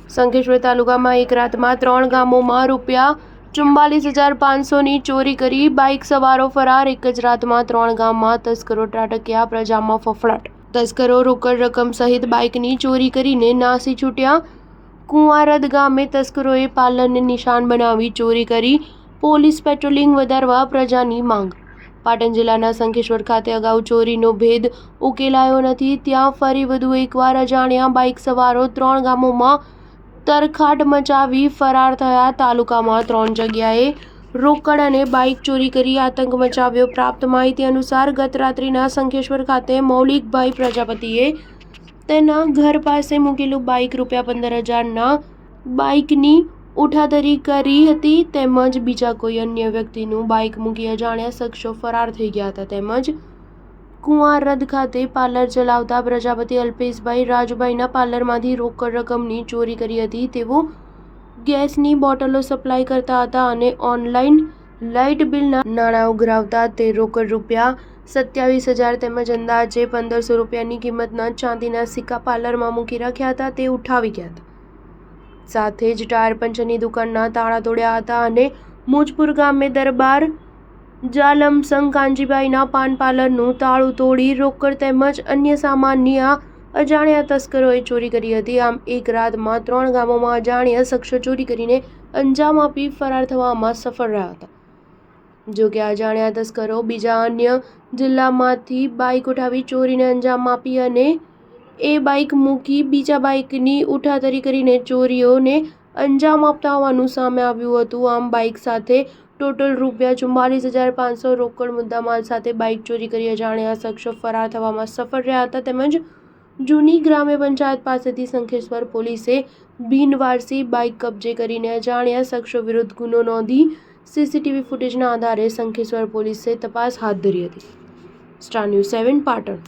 શંખેશ્વર તાલુકામાં એક રાતમાં 3 ગામોમાં ₹44,500ની ચોરી કરી બાઇક સવારો ફરાર। એક જ રાતમાં 3 ગામમાં તસ્કરો ત્રાટક્યા, પ્રજામાં ફફડાટ। તસ્કરો રોકડ રકમ સહિત બાઇકની ચોરી કરીને નાસી છૂટ્યા। કુંવારદ ગામે તસ્કરોએ પાર્લરને નિશાન બનાવી ચોરી કરી। પોલીસ પેટ્રોલિંગ વધારવા પ્રજાની માંગ। પાટણ જિલ્લાના શંખેશ્વર ખાતે અગાઉ ચોરીનો ભેદ ઉકેલાયો નથી, ત્યાં ફરી વધુ એકવાર અજાણ્યા બાઇક સવારો 3 ગામોમાં તરખાટ મચાવી ફરાર થયા। તાલુકામાં 3 જગ્યાએ રોકડ અને બાઇક ચોરી કરી આતંક મચાવ્યો। પ્રાપ્ત માહિતી અનુસાર ગત રાત્રિના શંખેશ્વર ખાતે મૌલિકભાઈ પ્રજાપતિએ તેના ઘર પાસે મૂકેલું બાઇક ₹15,000ના બાઇકની ઉઠાધરી કરી હતી, તેમજ બીજા કોઈ અન્ય વ્યક્તિનું બાઇક મૂકી અજાણ્યા શખ્સો ફરાર થઈ ગયા હતા। તેમજ કુંવારદ ખાતે પાર્લર ચલાવતા પ્રજાપતિ અલ્પેશભાઈ રાજુભાઈના પાર્લરમાંથી રોકડ રકમની ચોરી કરી હતી। તેઓ ગેસની બોટલો સપ્લાય કરતા હતા અને ઓનલાઈન લાઇટ બિલના નાણાં ઉઘરાવતા। તે રોકડ ₹27,000 તેમજ અંદાજે ₹1,500ની કિંમતના ચાંદીના સિક્કા પાર્લરમાં મૂકી રાખ્યા હતા, તે ઉઠાવી ગયા હતા। સાથે જ ટાયર પંચરની દુકાનના તાળા તોડ્યા હતા અને મુજપુર ગામે દરબાર જાલમસંગ કાનજીભાઈના પાન પાર્લરનું તાળું તોડી રોકડ તેમજ અન્ય સામાનની અજાણ્યા તસ્કરોએ ચોરી કરી હતી। આમ એક રાતમાં 3 ગામોમાં અજાણ્યા શખ્સો ચોરી કરીને અંજામ આપી ફરાર થવામાં સફળ રહ્યા હતા। જો કે અજાણ્યા તસ્કરો બીજા અન્ય જિલ્લામાંથી બાઇક ઉઠાવી ચોરીને અંજામ આપી અને એ બાઇક મૂકી બીજા બાઇકની ઉઠાધરી કરીને ચોરીઓને અંજામ આપતા હોવાનું સામે આવ્યું હતું। આમ બાઇક સાથે ટોટલ ₹44,500 રોકડ મુદ્દામાલ સાથે બાઇક ચોરી કરી અજાણ્યા શખ્સો ફરાર થવામાં સફળ રહ્યા હતા। તેમજ જૂની ગ્રામ્ય પંચાયત પાસેથી શંખેશ્વર પોલીસે બિનવારસી બાઇક કબજે કરીને અજાણ્યા શખ્સો વિરુદ્ધ ગુનો નોંધી સીસીટીવી ફૂટેજના આધારે શંખેશ્વર પોલીસે તપાસ હાથ ધરી હતી। Star news 7 Patan.